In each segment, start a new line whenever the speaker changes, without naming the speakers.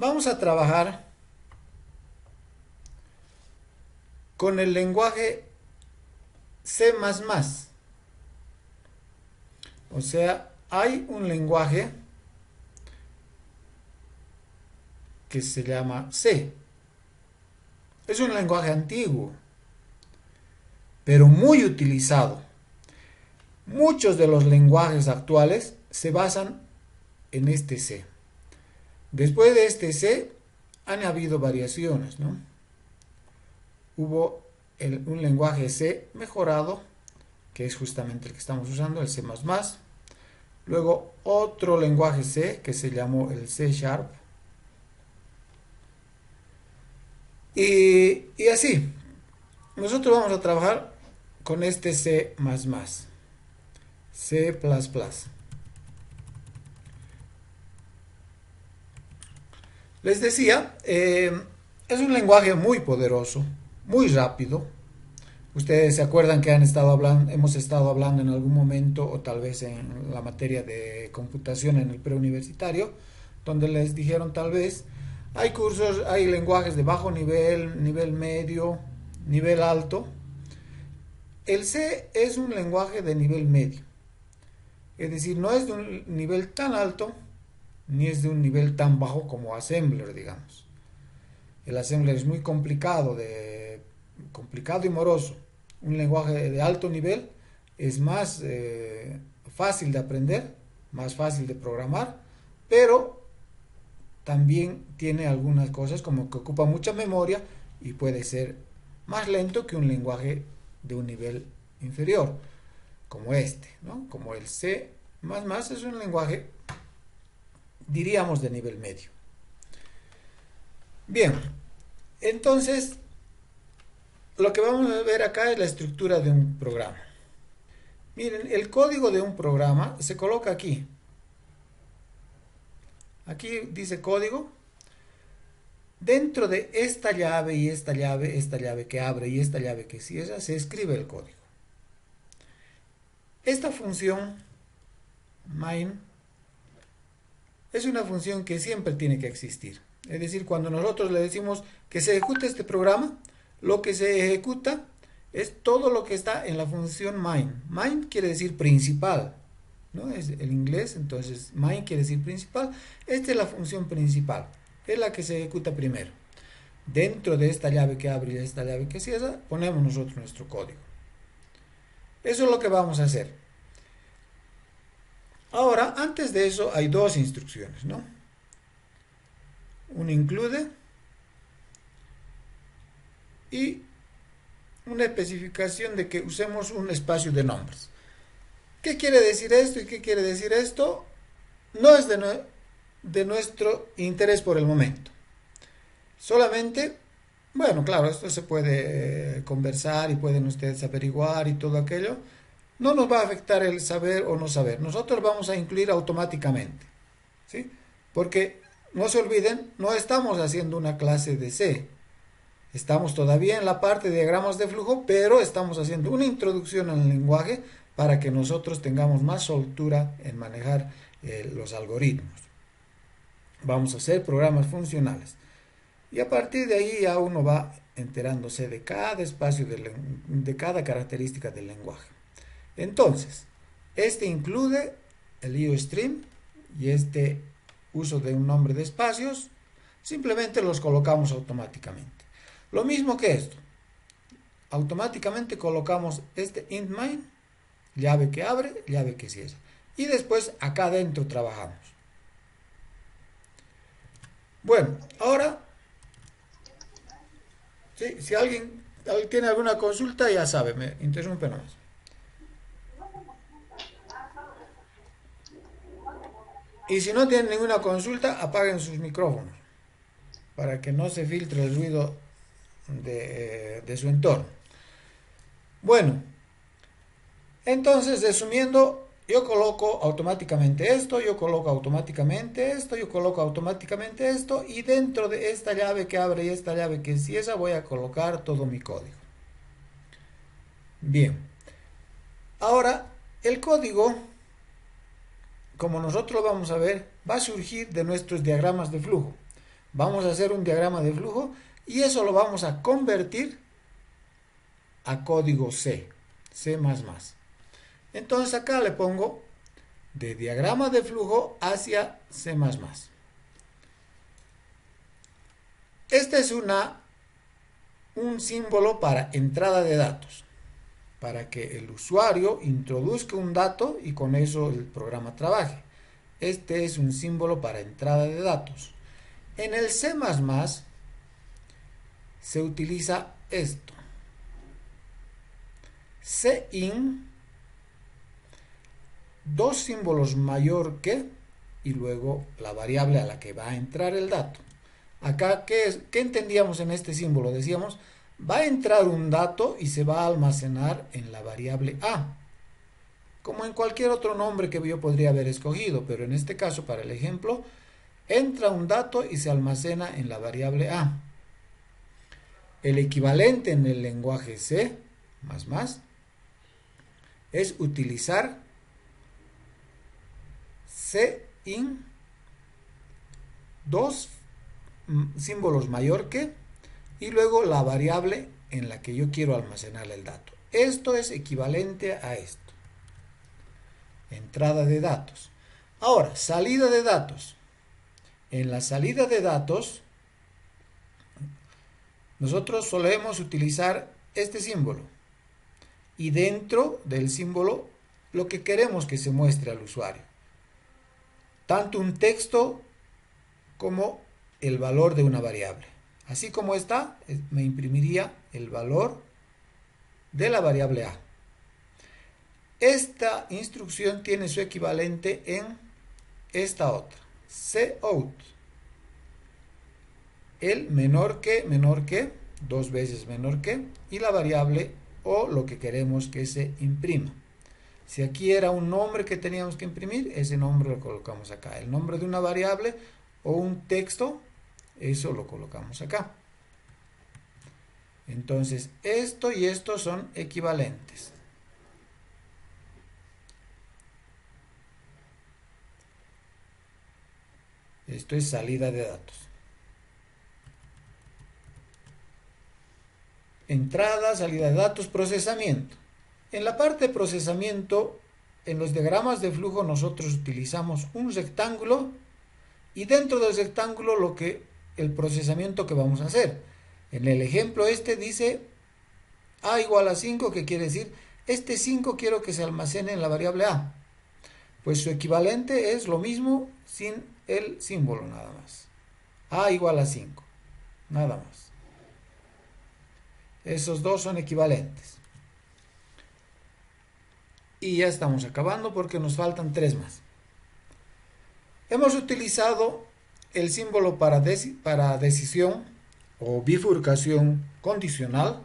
Vamos a trabajar con el lenguaje C++. O sea, hay un lenguaje que se llama C. Es un lenguaje antiguo, pero muy utilizado. Muchos de los lenguajes actuales se basan en este C. Después de este C han habido variaciones, ¿no? Hubo un lenguaje C mejorado, que es justamente el que estamos usando, el C++. Luego otro lenguaje C que se llamó el C Sharp. Y así, nosotros vamos a trabajar con este C++, C++. Les decía, es un lenguaje muy poderoso, muy rápido. Ustedes se acuerdan que hemos estado hablando en algún momento, o tal vez en la materia de computación en el preuniversitario, donde les dijeron tal vez, hay cursos, hay lenguajes de bajo nivel, nivel medio, nivel alto. El C es un lenguaje de nivel medio. Es decir, no es de un nivel tan alto, ni es de un nivel tan bajo como Assembler, digamos. El Assembler es muy complicado, complicado y moroso. Un lenguaje de alto nivel es más fácil de aprender, más fácil de programar, pero también tiene algunas cosas como que ocupa mucha memoria y puede ser más lento que un lenguaje de un nivel inferior, como este, ¿no? Como el C++ es un lenguaje, diríamos, de nivel medio. Bien, entonces lo que vamos a ver acá es la estructura de un programa. Miren, el código de un programa se coloca aquí. Aquí dice código. Dentro de esta llave y esta llave que abre y esta llave que cierra, se escribe el código. Esta función main es una función que siempre tiene que existir. Es decir, cuando nosotros le decimos que se ejecute este programa, lo que se ejecuta es todo lo que está en la función main. Main quiere decir principal, ¿no? Es el inglés, entonces main quiere decir principal. Esta es la función principal, es la que se ejecuta primero. Dentro de esta llave que abre y esta llave que cierra, ponemos nosotros nuestro código. Eso es lo que vamos a hacer. Ahora, antes de eso hay dos instrucciones, ¿no? Un include y una especificación de que usemos un espacio de nombres. ¿Qué quiere decir esto y qué quiere decir esto? No es de nuestro interés por el momento. Solamente, bueno, claro, esto se puede conversar y pueden ustedes averiguar y todo aquello. No nos va a afectar el saber o no saber. Nosotros vamos a incluir automáticamente, ¿sí? Porque no se olviden, no estamos haciendo una clase de C. Estamos todavía en la parte de diagramas de flujo, pero estamos haciendo una introducción al lenguaje para que nosotros tengamos más soltura en manejar los algoritmos. Vamos a hacer programas funcionales. Y a partir de ahí ya uno va enterándose de cada espacio, de cada característica del lenguaje. Entonces, este incluye el IOStream y este uso de un nombre de espacios, simplemente los colocamos automáticamente. Lo mismo que esto, automáticamente colocamos este int main, llave que abre, llave que cierra. Y después acá adentro trabajamos. Bueno, ahora, ¿sí? Si alguien tiene alguna consulta, ya sabe, me interrumpe nomás. Y si no tienen ninguna consulta, apaguen sus micrófonos para que no se filtre el ruido de su entorno. Bueno, entonces resumiendo, yo coloco automáticamente esto, yo coloco automáticamente esto, yo coloco automáticamente esto, y dentro de esta llave que abre y esta llave que cierra voy a colocar todo mi código. Bien, ahora el código, como nosotros lo vamos a ver, va a surgir de nuestros diagramas de flujo. Vamos a hacer un diagrama de flujo y eso lo vamos a convertir a código C, C++. Entonces acá le pongo de diagrama de flujo hacia C++. Este es un símbolo para entrada de datos, para que el usuario introduzca un dato y con eso el programa trabaje. Este es un símbolo para entrada de datos. En el C++ se utiliza esto. Cin, dos símbolos mayor que, y luego la variable a la que va a entrar el dato. Acá, ¿qué entendíamos en este símbolo? Decíamos, va a entrar un dato y se va a almacenar en la variable A, como en cualquier otro nombre que yo podría haber escogido, pero en este caso, para el ejemplo, entra un dato y se almacena en la variable A. El equivalente en el lenguaje C++ es utilizar cin, dos símbolos mayor que, y luego la variable en la que yo quiero almacenar el dato. Esto es equivalente a esto. Entrada de datos. Ahora, salida de datos. En la salida de datos, nosotros solemos utilizar este símbolo. Y dentro del símbolo, lo que queremos que se muestre al usuario. Tanto un texto como el valor de una variable. Así como está, me imprimiría el valor de la variable A. Esta instrucción tiene su equivalente en esta otra. Cout. El menor que, dos veces menor que, y la variable o lo que queremos que se imprima. Si aquí era un nombre que teníamos que imprimir, ese nombre lo colocamos acá. El nombre de una variable o un texto, eso lo colocamos acá. Entonces, esto y esto son equivalentes. Esto es salida de datos. Entrada, salida de datos, procesamiento. En la parte de procesamiento, en los diagramas de flujo nosotros utilizamos un rectángulo y dentro del rectángulo el procesamiento que vamos a hacer. En el ejemplo este dice A igual a 5, que quiere decir este 5 quiero que se almacene en la variable A. Pues su equivalente es lo mismo sin el símbolo nada más. A igual a 5, nada más. Esos dos son equivalentes. Y ya estamos acabando porque nos faltan 3 más. Hemos utilizado el símbolo para decisión o bifurcación condicional,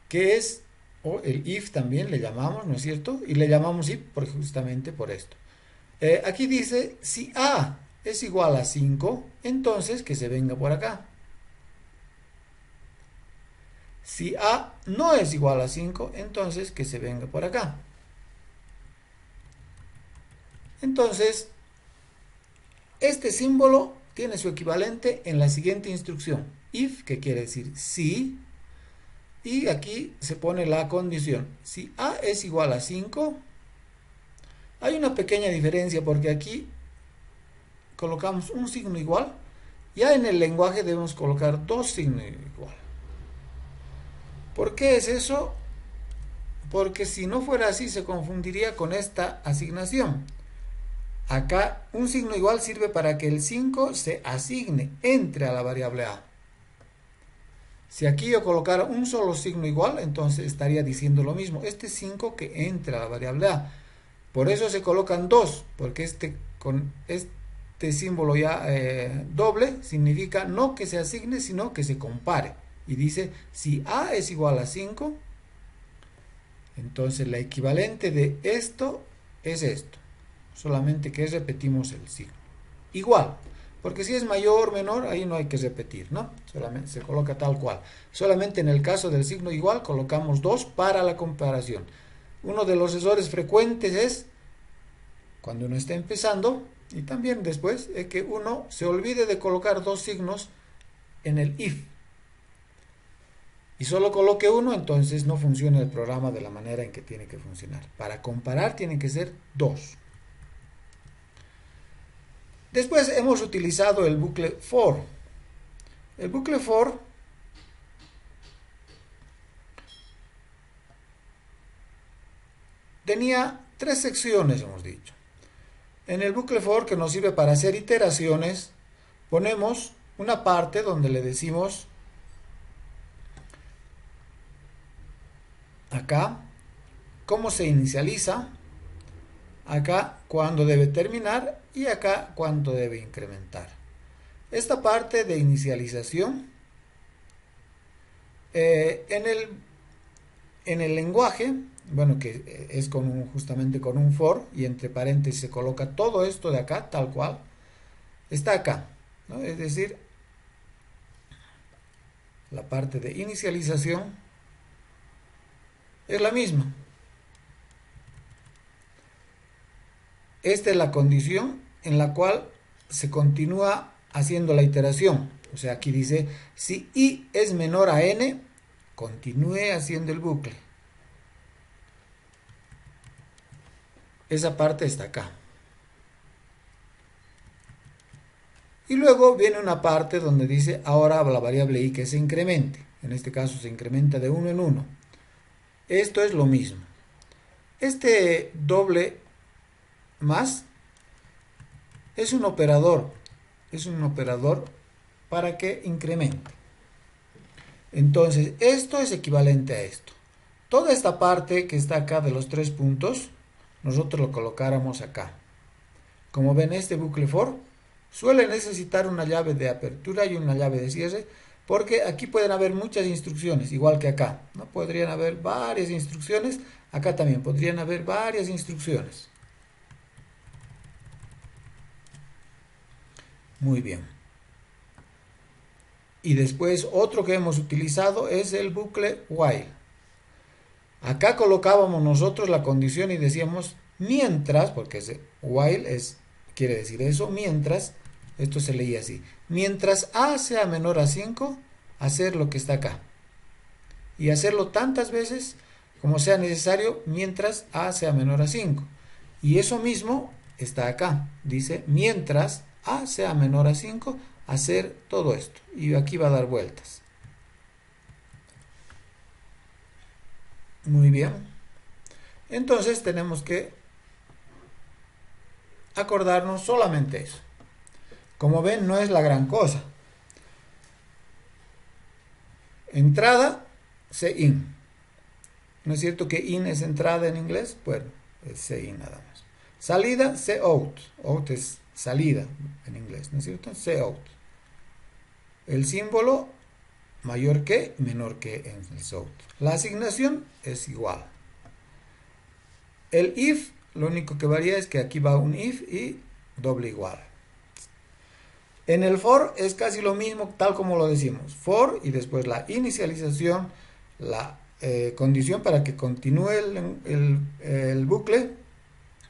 que es, o el if también le llamamos, ¿no es cierto? Y le llamamos if justamente por esto. Aquí dice, si A es igual a 5, entonces que se venga por acá. Si A no es igual a 5, entonces que se venga por acá. Entonces, este símbolo tiene su equivalente en la siguiente instrucción. If, que quiere decir si, y aquí se pone la condición. Si A es igual a 5, hay una pequeña diferencia porque aquí colocamos un signo igual. Ya en el lenguaje debemos colocar dos signos igual. ¿Por qué es eso? Porque si no fuera así se confundiría con esta asignación. Acá un signo igual sirve para que el 5 se asigne, entre a la variable A. Si aquí yo colocara un solo signo igual, entonces estaría diciendo lo mismo. Este 5 que entre a la variable A. Por eso se colocan 2, porque con este símbolo ya doble significa no que se asigne, sino que se compare. Y dice, si A es igual a 5, entonces la equivalente de esto es esto. Solamente que repetimos el signo. Igual, porque si es mayor o menor, ahí no hay que repetir, ¿no? Solamente se coloca tal cual. Solamente en el caso del signo igual, colocamos 2 para la comparación. Uno de los errores frecuentes es, cuando uno está empezando, Y también después es que uno se olvide de colocar dos signos en el if. Y solo coloque uno, entonces no funciona el programa de la manera en que tiene que funcionar. Para comparar tienen que ser dos. Después hemos utilizado el bucle for. El bucle for tenía tres secciones, hemos dicho. En el bucle for, que nos sirve para hacer iteraciones, ponemos una parte donde le decimos acá cómo se inicializa, acá cuándo debe terminar y acá cuánto debe incrementar. Esta parte de inicialización en el lenguaje, bueno, que es justamente con un for, y entre paréntesis se coloca todo esto de acá, tal cual, está acá, ¿no? Es decir, la parte de inicialización es la misma. Esta es la condición en la cual se continúa haciendo la iteración. O sea, aquí dice, si i es menor a n, continúe haciendo el bucle. Esa parte está acá. Y luego viene una parte donde dice, ahora la variable i que se incremente. En este caso se incrementa de 1 en 1. Esto es lo mismo. Este doble más es un operador para que incremente. Entonces esto es equivalente a esto. Toda esta parte que está acá de los 3 puntos, nosotros lo colocáramos acá. Como ven, este bucle for suele necesitar una llave de apertura y una llave de cierre, porque aquí pueden haber muchas instrucciones, igual que acá, ¿no? Podrían haber varias instrucciones, acá también podrían haber varias instrucciones. Muy bien. Y después otro que hemos utilizado es el bucle while. Acá colocábamos nosotros la condición y decíamos mientras, porque while quiere decir eso, mientras, esto se leía así, mientras a sea menor a 5, hacer lo que está acá. Y hacerlo tantas veces como sea necesario mientras a sea menor a 5. Y eso mismo está acá, dice mientras a sea menor a 5, hacer todo esto. Y aquí va a dar vueltas. Muy bien. Entonces tenemos que acordarnos solamente eso. Como ven, no es la gran cosa. Entrada, in. ¿No es cierto que in es entrada en inglés? Bueno, es in nada más. Salida, out. Out es salida en inglés, ¿no es cierto? Out. El símbolo mayor que, menor que en el out. La asignación es igual. El if, lo único que varía es que aquí va un if y doble igual. En el for es casi lo mismo, tal como lo decimos. For y después la inicialización, la condición para que continúe el bucle,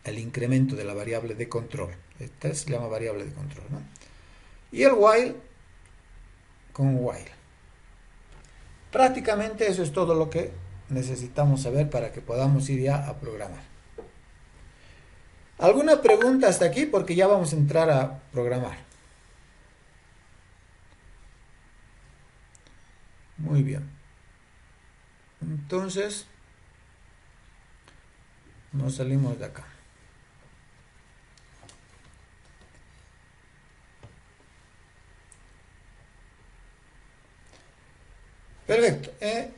el incremento de la variable de control. Esta se llama variable de control, ¿no? Y el while con while. Prácticamente eso es todo lo que necesitamos saber para que podamos ir ya a programar. ¿Alguna pregunta hasta aquí? Porque ya vamos a entrar a programar. Muy bien. Entonces, nos salimos de acá. Perfecto.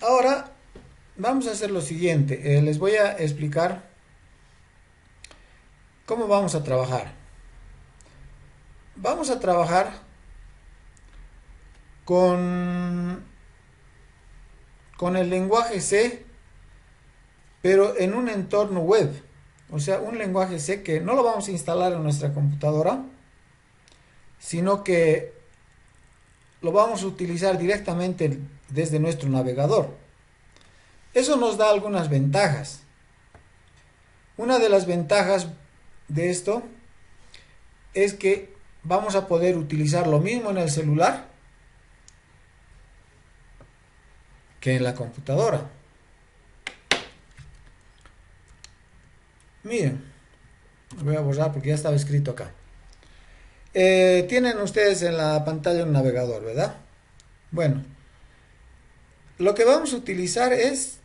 Ahora vamos a hacer lo siguiente. Les voy a explicar cómo vamos a trabajar. Vamos a trabajar con el lenguaje C, pero en un entorno web. O sea, un lenguaje C que no lo vamos a instalar en nuestra computadora, sino que lo vamos a utilizar directamente desde nuestro navegador. Eso nos da algunas ventajas. Una de las ventajas de esto es que vamos a poder utilizar lo mismo en el celular que en la computadora. Miren, voy a borrar porque ya estaba escrito acá. Tienen ustedes en la pantalla un navegador, ¿verdad? Bueno, lo que vamos a utilizar es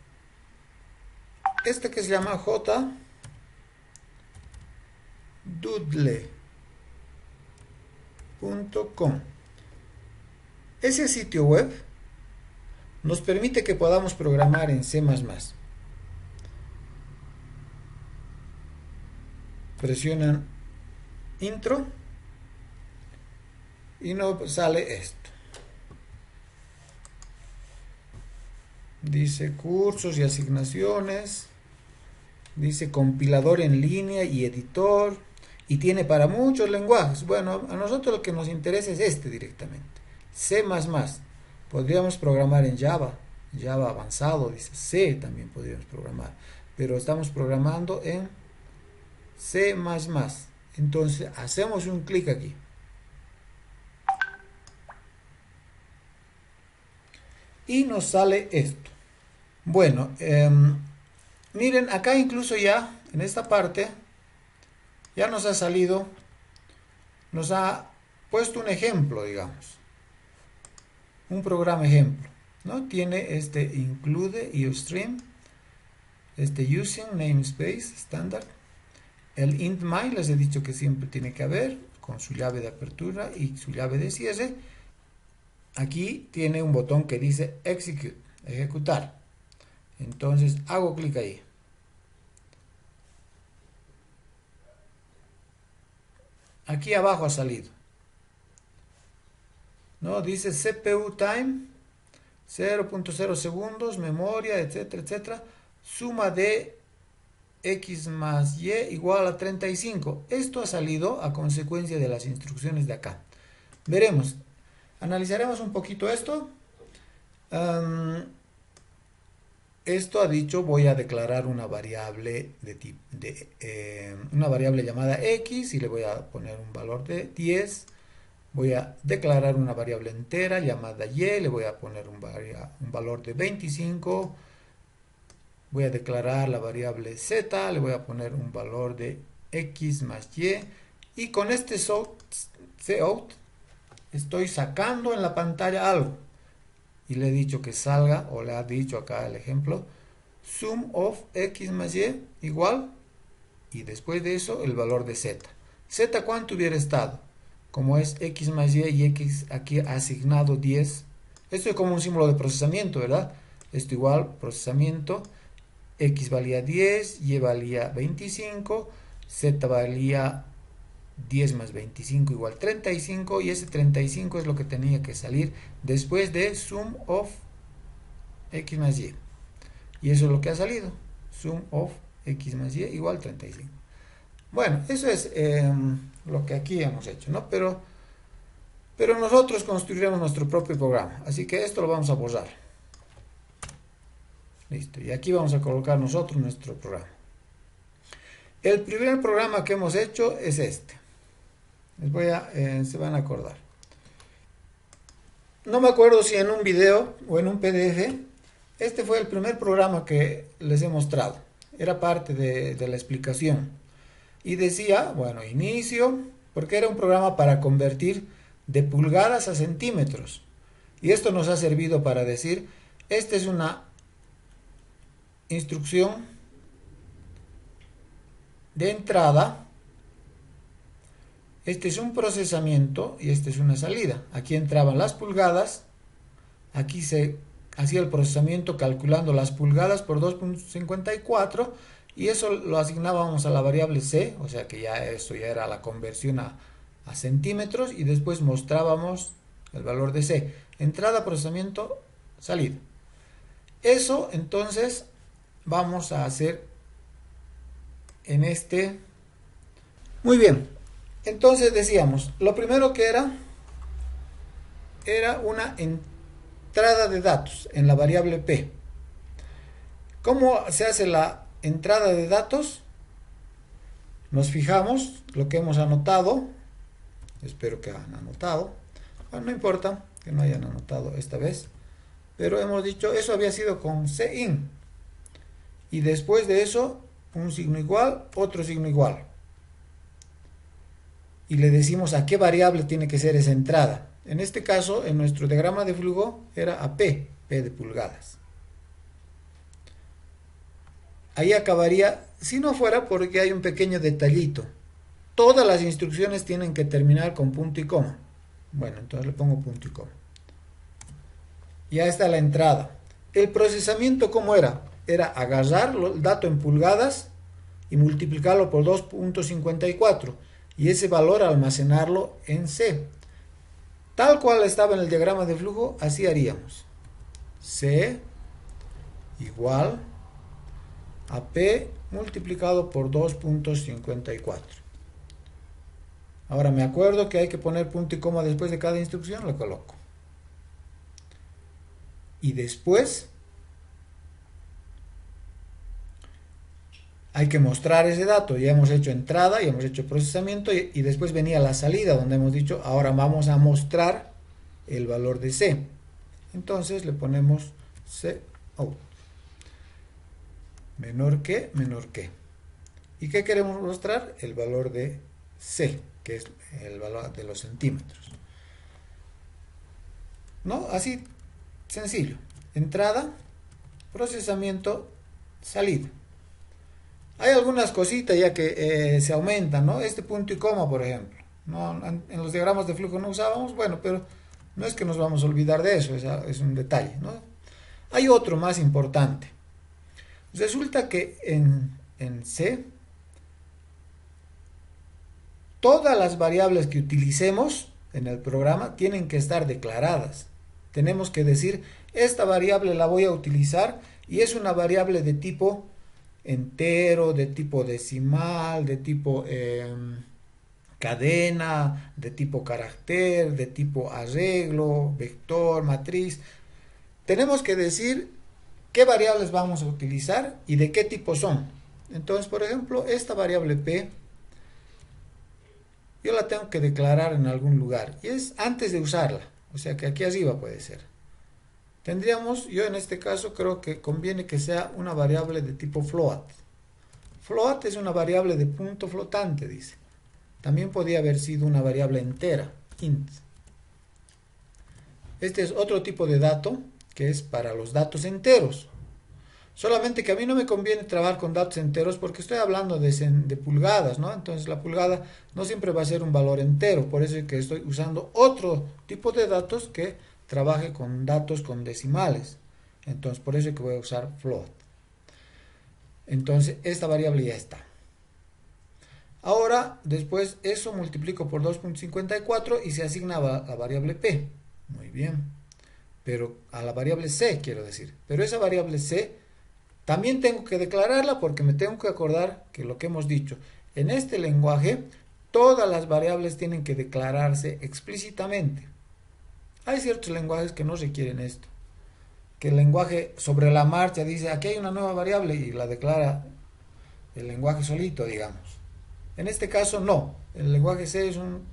este que se llama jdoodle.com. Ese sitio web nos permite que podamos programar en C++. Presionan intro y nos sale esto. Dice cursos y asignaciones. Dice compilador en línea y editor. Y tiene para muchos lenguajes. Bueno, a nosotros lo que nos interesa es este directamente. C++. Podríamos programar en Java. Java avanzado, dice C también podríamos programar. Pero estamos programando en C++. Entonces hacemos un clic aquí. Y nos sale esto. Bueno, miren, acá incluso ya, en esta parte, ya nos ha salido, nos ha puesto un ejemplo, digamos. Un programa ejemplo, ¿no? Tiene este include IOStream, este using namespace standard, el int my, les he dicho que siempre tiene que haber, con su llave de apertura y su llave de cierre. Aquí tiene un botón que dice execute, ejecutar. Entonces hago clic ahí. Aquí abajo ha salido, ¿no? Dice CPU time 0.0 segundos, memoria, etcétera, etcétera. Suma de x más y igual a 35. Esto ha salido a consecuencia de las instrucciones de acá. Veremos. Analizaremos un poquito esto. Esto ha dicho voy a declarar una variable una variable llamada x y le voy a poner un valor de 10. Voy a declarar una variable entera llamada y, le voy a poner un valor de 25. Voy a declarar la variable z, le voy a poner un valor de x más y. Y con este cout estoy sacando en la pantalla algo. Y le he dicho que salga, o le ha dicho acá el ejemplo, sum of x más y igual, y después de eso el valor de z. Z cuánto hubiera estado, como es x más y x aquí asignado 10. Esto es como un símbolo de procesamiento, ¿verdad? Esto igual, procesamiento, x valía 10, y valía 25, z valía 10 más 25 igual 35, y ese 35 es lo que tenía que salir después de sum of x más y. Y eso es lo que ha salido, sum of x más y igual 35. Bueno, eso es lo que aquí hemos hecho, ¿no? Pero nosotros construiremos nuestro propio programa, así que esto lo vamos a borrar. Listo, y aquí vamos a colocar nosotros nuestro programa. El primer programa que hemos hecho es este. Se van a acordar. No me acuerdo si en un video o en un PDF. Este fue el primer programa que les he mostrado. Era parte de la explicación. Y decía, bueno, inicio, porque era un programa para convertir de pulgadas a centímetros. Y esto nos ha servido para decir, esta es una instrucción de entrada, este es un procesamiento y este es una salida. Aquí entraban las pulgadas, aquí se hacía el procesamiento calculando las pulgadas por 2.54 y eso lo asignábamos a la variable c, o sea que ya eso ya era la conversión a centímetros, y después mostrábamos el valor de c, entrada, procesamiento, salida. Eso entonces vamos a hacer en este. Muy bien, entonces decíamos, lo primero que era una entrada de datos en la variable p. ¿Cómo se hace la entrada de datos? Nos fijamos lo que hemos anotado, Espero que hayan anotado. Bueno, no importa que no hayan anotado esta vez. Pero hemos dicho, eso había sido con Cin. Y después de eso, un signo igual, otro signo igual. Y le decimos a qué variable tiene que ser esa entrada. En este caso, en nuestro diagrama de flujo, era a P de pulgadas. Ahí acabaría, si no fuera porque hay un pequeño detallito. Todas las instrucciones tienen que terminar con punto y coma. Bueno, entonces le pongo punto y coma. Ya está la entrada. El procesamiento, ¿cómo era? Era agarrar el dato en pulgadas y multiplicarlo por 2.54 y ese valor almacenarlo en C. Tal cual estaba en el diagrama de flujo, así haríamos. C igual a P multiplicado por 2.54. Ahora me acuerdo que hay que poner punto y coma después de cada instrucción, lo coloco. Y después hay que mostrar ese dato. Ya hemos hecho entrada, ya hemos hecho procesamiento y después venía la salida donde hemos dicho, ahora vamos a mostrar el valor de C. Entonces le ponemos C out. Menor que. ¿Y qué queremos mostrar? El valor de C, que es el valor de los centímetros. ¿No? Así, sencillo. Entrada, procesamiento, salida. Hay algunas cositas ya que se aumentan, ¿no? Este punto y coma, por ejemplo. ¿No? En los diagramas de flujo no usábamos, bueno, pero no es que nos vamos a olvidar de eso, es un detalle, ¿no? Hay otro más importante. Resulta que en C, todas las variables que utilicemos en el programa tienen que estar declaradas. Tenemos que decir, esta variable la voy a utilizar y es una variable de tipo entero, de tipo decimal, de tipo cadena, de tipo carácter, de tipo arreglo, vector, matriz. Tenemos que decir qué variables vamos a utilizar y de qué tipo son. Entonces, por ejemplo, esta variable P, yo la tengo que declarar en algún lugar y es antes de usarla, o sea que aquí arriba puede ser. Tendríamos, yo en este caso creo que conviene que sea una variable de tipo float. Float es una variable de punto flotante, dice. También podría haber sido una variable entera, int. Este es otro tipo de dato que es para los datos enteros. Solamente que a mí no me conviene trabajar con datos enteros porque estoy hablando de pulgadas, ¿no? Entonces la pulgada no siempre va a ser un valor entero, por eso es que estoy usando otro tipo de datos que trabaje con datos con decimales. Entonces por eso es que voy a usar float. Entonces esta variable ya está. Ahora después eso multiplico por 2.54 y se asigna a la variable P. Muy bien. Pero a la variable C quiero decir. Pero esa variable C también tengo que declararla porque me tengo que acordar que lo que hemos dicho, en este lenguaje todas las variables tienen que declararse explícitamente. Hay ciertos lenguajes que no requieren esto, que el lenguaje sobre la marcha dice aquí hay una nueva variable y la declara el lenguaje solito, digamos. En este caso no, el lenguaje C es un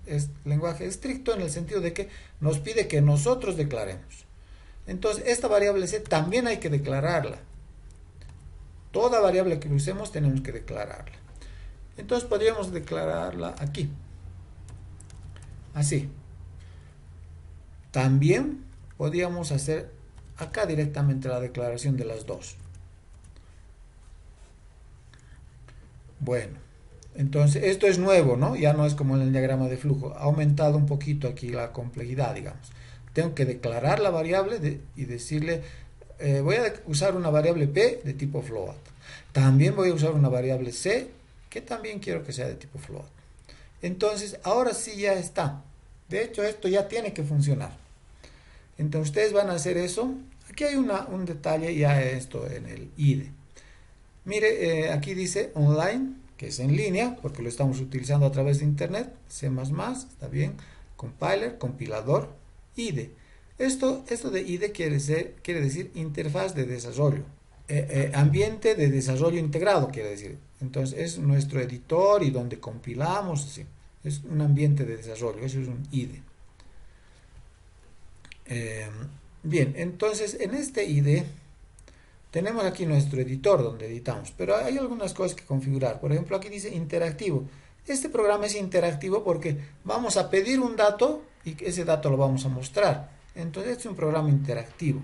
lenguaje estricto en el sentido de que nos pide que nosotros declaremos. Entonces esta variable C también hay que declararla. Toda variable que usemos tenemos que declararla. Entonces podríamos declararla aquí. Así. También podríamos hacer acá directamente la declaración de las dos. Bueno, entonces esto es nuevo, ¿no? Ya no es como en el diagrama de flujo. Ha aumentado un poquito aquí la complejidad, digamos. Tengo que declarar la variable y decirle, voy a usar una variable P de tipo float. También voy a usar una variable C, que también quiero que sea de tipo float. Entonces, ahora sí ya está. De hecho, esto ya tiene que funcionar. Entonces, ustedes van a hacer eso. Aquí hay un detalle ya esto en el IDE. Mire, aquí dice online, que es en línea, porque lo estamos utilizando a través de internet. C++, está bien. Compiler, compilador, IDE. Esto de IDE quiere decir interfaz de desarrollo. Ambiente de desarrollo integrado quiere decir. Entonces es nuestro editor y donde compilamos, así. Es un ambiente de desarrollo, eso es un IDE. Bien, entonces en este IDE tenemos aquí nuestro editor donde editamos, pero hay algunas cosas que configurar. Por ejemplo, aquí dice interactivo. Este programa es interactivo porque vamos a pedir un dato y ese dato lo vamos a mostrar. Entonces es un programa interactivo.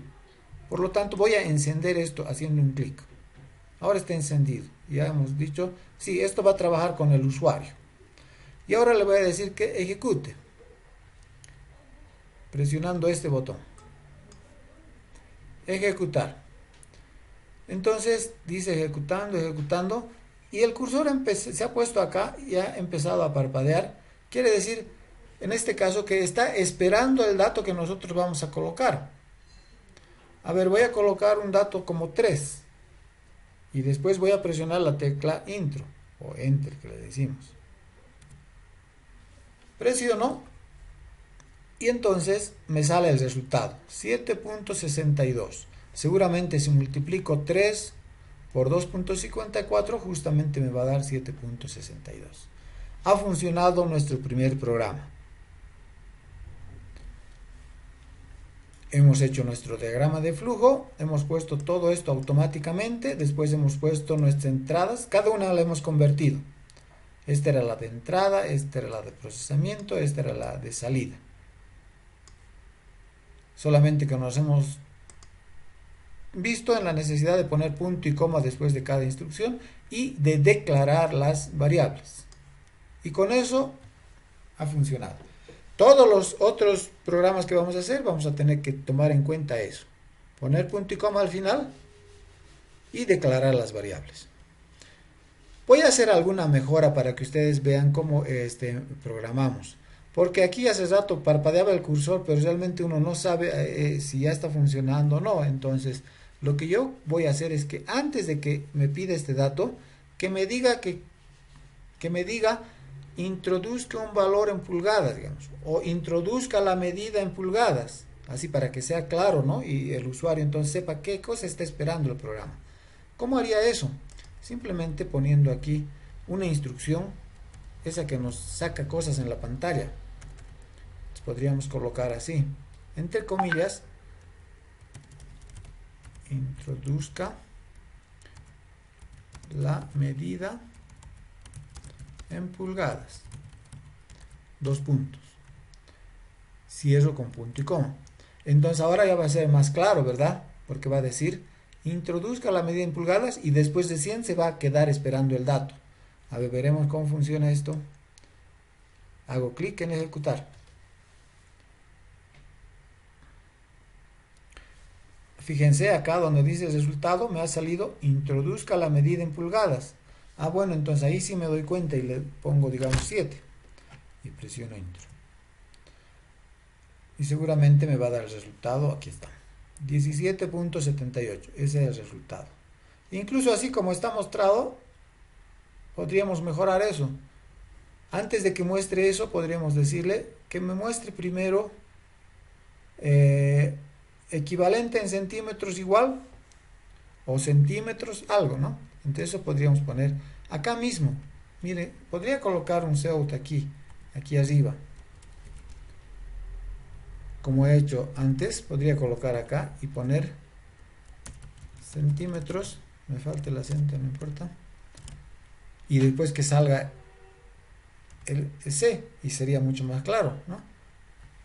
Por lo tanto, voy a encender esto haciendo un clic. Ahora está encendido. Ya hemos dicho, sí, esto va a trabajar con el usuario. Y ahora le voy a decir que ejecute, presionando este botón. Ejecutar. Entonces dice ejecutando, ejecutando, y el cursor se ha puesto acá y ha empezado a parpadear. Quiere decir, en este caso, que está esperando el dato que nosotros vamos a colocar. A ver, voy a colocar un dato como 3 y después voy a presionar la tecla intro o enter que le decimos. Presiono y entonces me sale el resultado 7.62. Seguramente si multiplico 3 por 2.54 justamente me va a dar 7.62. Ha funcionado nuestro primer programa. Hemos hecho nuestro diagrama de flujo, hemos puesto todo esto automáticamente, después hemos puesto nuestras entradas, cada una la hemos convertido. Esta era la de entrada, esta era la de procesamiento, esta era la de salida. Solamente que nos hemos visto en la necesidad de poner punto y coma después de cada instrucción y de declarar las variables. Y con eso ha funcionado. Todos los otros programas que vamos a hacer vamos a tener que tomar en cuenta eso. Poner punto y coma al final y declarar las variables. Voy a hacer alguna mejora para que ustedes vean cómo programamos. Porque aquí hace rato parpadeaba el cursor, pero realmente uno no sabe si ya está funcionando o no. Entonces, lo que yo voy a hacer es que antes de que me pida este dato, que me diga introduzca un valor en pulgadas, digamos, o introduzca la medida en pulgadas, así para que sea claro, ¿no? Y el usuario entonces sepa qué cosa está esperando el programa. ¿Cómo haría eso? Simplemente poniendo aquí una instrucción, esa que nos saca cosas en la pantalla. Entonces podríamos colocar así, entre comillas, introduzca la medida en pulgadas, 2 puntos, cierro con punto y coma. Entonces ahora ya va a ser más claro, ¿verdad? Porque va a decir introduzca la medida en pulgadas y después de 100 se va a quedar esperando el dato. A ver, veremos cómo funciona esto. Hago clic en ejecutar. Fíjense acá donde dice resultado me ha salido introduzca la medida en pulgadas. Ah, bueno, entonces ahí sí me doy cuenta y le pongo, digamos, 7. Y presiono Enter. Y seguramente me va a dar el resultado. Aquí está. 17.78. Ese es el resultado. Incluso así como está mostrado, podríamos mejorar eso. Antes de que muestre eso, podríamos decirle que me muestre primero equivalente en centímetros igual o centímetros algo, ¿no? Entonces eso podríamos poner acá mismo. Mire, podría colocar un CEUT aquí arriba, como he hecho antes. Podría colocar acá y poner centímetros, me falta el acento, no importa, y después que salga el C y sería mucho más claro, ¿no?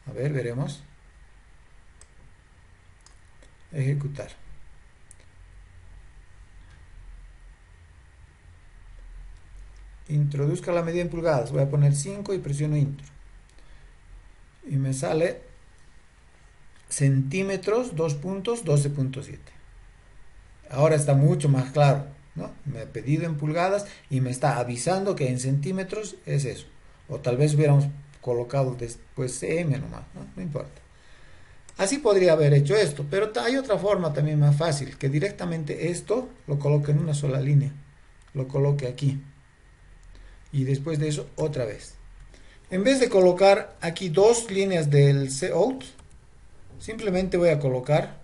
A ver, veremos. Ejecutar. Introduzca la medida en pulgadas. Voy a poner 5 y presiono Enter. Y me sale centímetros, 2 puntos, 12.7. Ahora está mucho más claro, ¿no? Me ha pedido en pulgadas y me está avisando que en centímetros es eso. O tal vez hubiéramos colocado después cm nomás, ¿no? No importa. Así podría haber hecho esto, pero hay otra forma también más fácil, que directamente esto lo coloque en una sola línea. Lo coloque aquí. Y después de eso otra vez. En vez de colocar aquí 2 líneas del cout, simplemente voy a colocar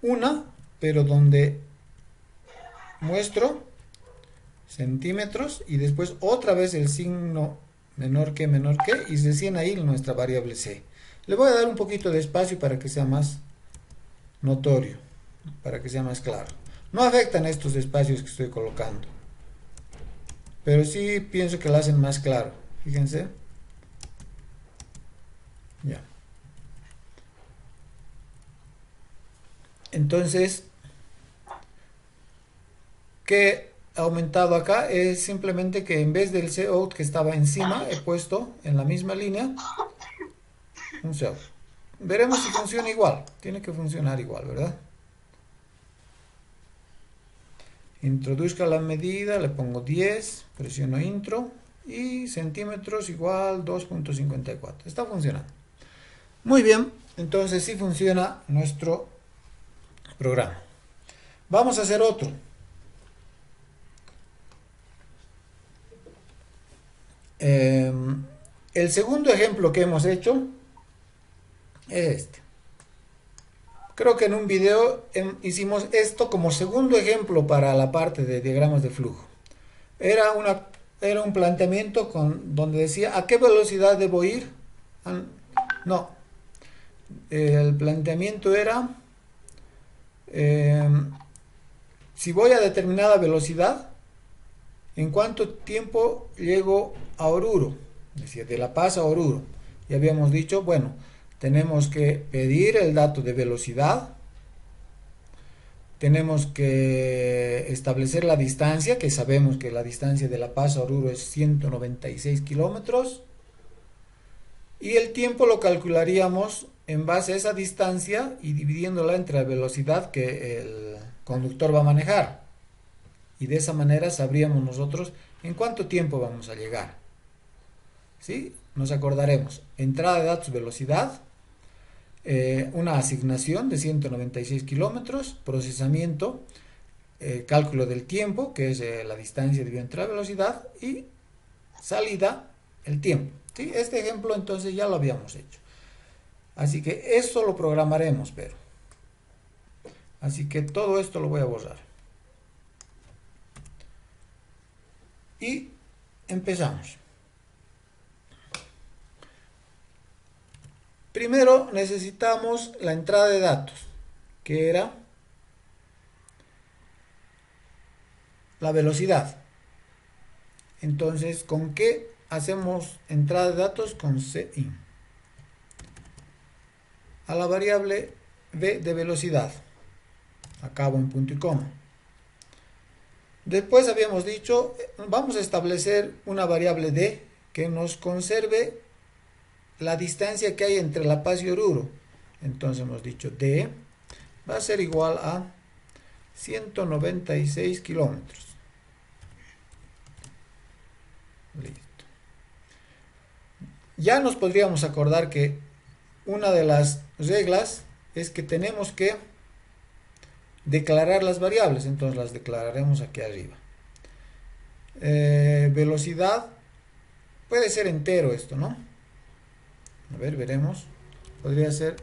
una, pero donde muestro centímetros, y después otra vez el signo menor que, y recién ahí nuestra variable c. Le voy a dar un poquito de espacio para que sea más notorio, para que sea más claro. No afectan estos espacios que estoy colocando, pero sí pienso que lo hacen más claro. Fíjense. Ya. Entonces, ¿qué he aumentado acá? Es simplemente que en vez del cout que estaba encima, he puesto en la misma línea un cout. Veremos si funciona igual. Tiene que funcionar igual, ¿verdad? Introduzca la medida, le pongo 10, presiono intro y centímetros igual 2.54. Está funcionando. Muy bien, entonces sí funciona nuestro programa. Vamos a hacer otro. El segundo ejemplo que hemos hecho es este. Creo que en un video hicimos esto como segundo ejemplo para la parte de diagramas de flujo. Era un planteamiento donde decía a qué velocidad debo ir. No, el planteamiento era si voy a determinada velocidad, ¿en cuánto tiempo llego a Oruro? Decía, de La Paz a Oruro. Y habíamos dicho, bueno, tenemos que pedir el dato de velocidad, tenemos que establecer la distancia, que sabemos que la distancia de La Paz a Oruro es 196 kilómetros, y el tiempo lo calcularíamos en base a esa distancia y dividiéndola entre la velocidad que el conductor va a manejar. Y de esa manera sabríamos nosotros en cuánto tiempo vamos a llegar. ¿Sí? Nos acordaremos. Entrada de datos, velocidad, una asignación de 196 kilómetros, procesamiento, cálculo del tiempo, que es la distancia dividida entre la velocidad, y salida, el tiempo. ¿Sí? Este ejemplo entonces ya lo habíamos hecho. Así que esto lo programaremos, pero. Así que todo esto lo voy a borrar. Y empezamos. Primero necesitamos la entrada de datos, que era la velocidad. Entonces, ¿con qué hacemos entrada de datos? Con CIN. A la variable v de velocidad. Acabo en punto y coma. Después habíamos dicho, vamos a establecer una variable d que nos conserve la distancia que hay entre La Paz y Oruro. Entonces hemos dicho d va a ser igual a 196 kilómetros. Listo. Ya nos podríamos acordar que una de las reglas es que tenemos que declarar las variables, entonces las declararemos aquí arriba. Velocidad, puede ser entero esto, ¿no? A ver, veremos. Podría ser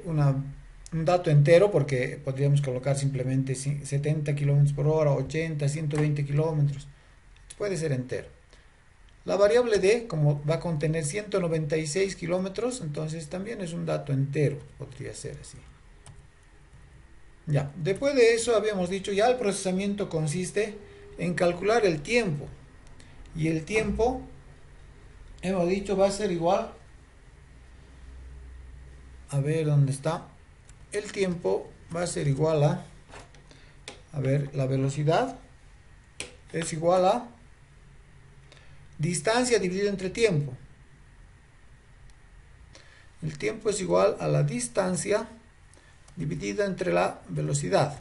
un dato entero, porque podríamos colocar simplemente 70 kilómetros por hora, 80, 120 kilómetros. Puede ser entero. La variable d, como va a contener 196 kilómetros, entonces también es un dato entero, podría ser así. Ya, después de eso habíamos dicho, ya el procesamiento consiste en calcular el tiempo. Y el tiempo, hemos dicho, va a ser igual. A ver, ¿dónde está? El tiempo va a ser igual a ver, la velocidad es igual a distancia dividido entre tiempo. El tiempo es igual a la distancia dividida entre la velocidad.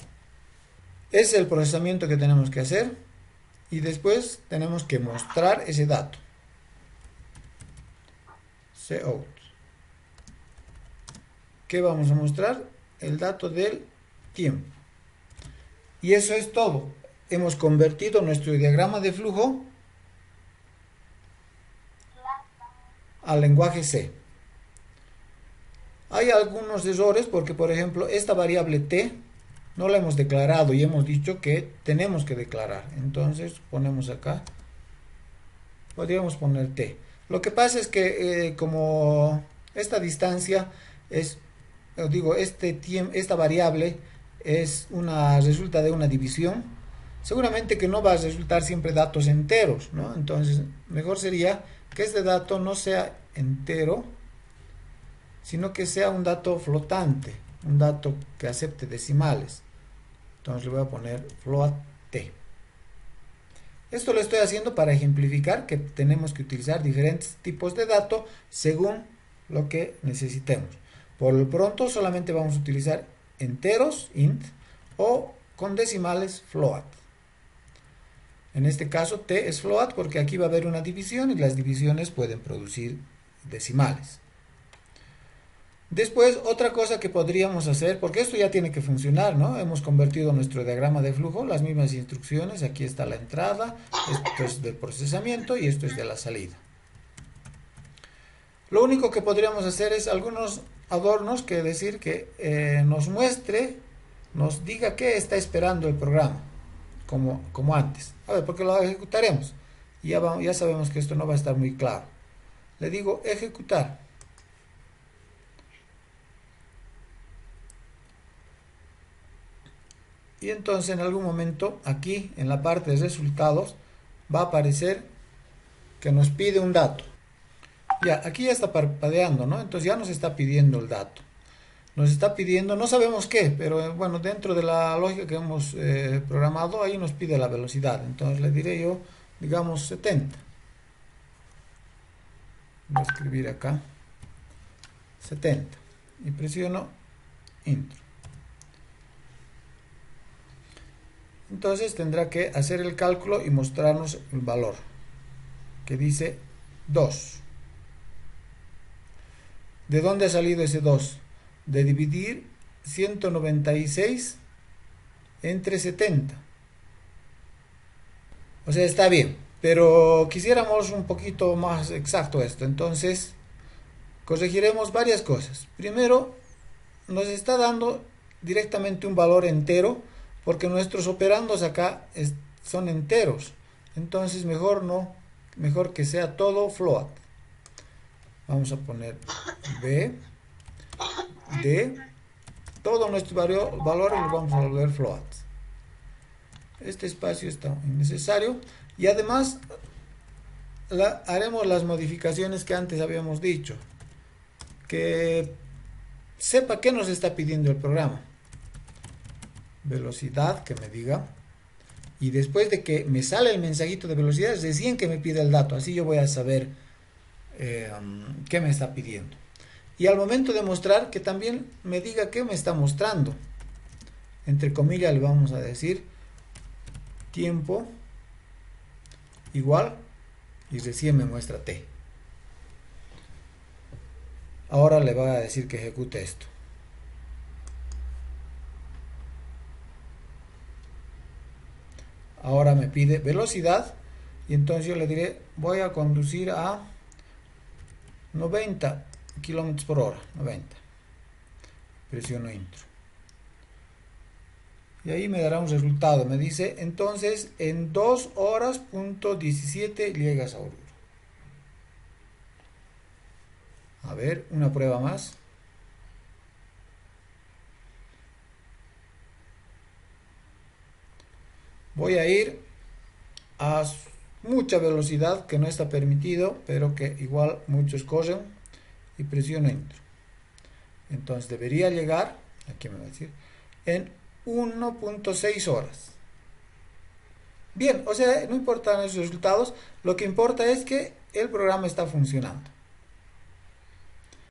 Ese es el procesamiento que tenemos que hacer. Y después tenemos que mostrar ese dato. Cout. ¿Qué vamos a mostrar? El dato del tiempo. Y eso es todo. Hemos convertido nuestro diagrama de flujo al lenguaje C. Hay algunos errores porque, por ejemplo, esta variable t no lo hemos declarado y hemos dicho que tenemos que declarar. Entonces ponemos acá, podríamos poner t. Lo que pasa es que como esta distancia es, digo, esta variable resulta de una división, seguramente que no va a resultar siempre datos enteros, ¿no? Entonces mejor sería que este dato no sea entero, sino que sea un dato flotante, un dato que acepte decimales. Entonces le voy a poner float t. Esto lo estoy haciendo para ejemplificar que tenemos que utilizar diferentes tipos de datos según lo que necesitemos. Por lo pronto solamente vamos a utilizar enteros, int, o con decimales, float. En este caso t es float porque aquí va a haber una división y las divisiones pueden producir decimales. Después, otra cosa que podríamos hacer, porque esto ya tiene que funcionar, ¿no? Hemos convertido nuestro diagrama de flujo, las mismas instrucciones, aquí está la entrada, esto es del procesamiento y esto es de la salida. Lo único que podríamos hacer es algunos adornos, que decir que nos muestre, nos diga qué está esperando el programa, como antes. A ver, porque lo ejecutaremos. Ya sabemos que esto no va a estar muy claro. Le digo ejecutar. Y entonces en algún momento aquí en la parte de resultados va a aparecer que nos pide un dato. Ya, aquí ya está parpadeando, ¿no? Entonces ya nos está pidiendo el dato. Nos está pidiendo, no sabemos qué, pero bueno, dentro de la lógica que hemos programado, ahí nos pide la velocidad. Entonces le diré yo, digamos 70. Voy a escribir acá 70 y presiono Enter. Entonces tendrá que hacer el cálculo y mostrarnos el valor, que dice 2. ¿De dónde ha salido ese 2? De dividir 196 entre 70. O sea, está bien, pero quisiéramos un poquito más exacto esto. Entonces, corregiremos varias cosas. Primero, nos está dando directamente un valor entero, porque nuestros operandos acá son enteros. Entonces mejor que sea todo float. Vamos a poner b de todos nuestros valores los vamos a volver float. Este espacio está innecesario y además haremos las modificaciones que antes habíamos dicho, que sepa qué nos está pidiendo el programa. Velocidad, que me diga, y después de que me sale el mensajito de velocidad, recién que me pide el dato, así yo voy a saber qué me está pidiendo. Y al momento de mostrar, que también me diga qué me está mostrando. Entre comillas le vamos a decir tiempo igual, y recién me muestra t. Ahora le voy a decir que ejecute esto. Ahora me pide velocidad y entonces yo le diré voy a conducir a 90 km por hora, 90. Presiono Enter. Y ahí me dará un resultado. Me dice entonces en 2 horas punto 17 llegas a Oruro. A ver, una prueba más. Voy a ir a mucha velocidad, que no está permitido, pero que igual muchos corren, y presiono Enter. Entonces debería llegar, aquí me va a decir, en 1.6 horas. Bien, o sea, no importan esos resultados, lo que importa es que el programa está funcionando.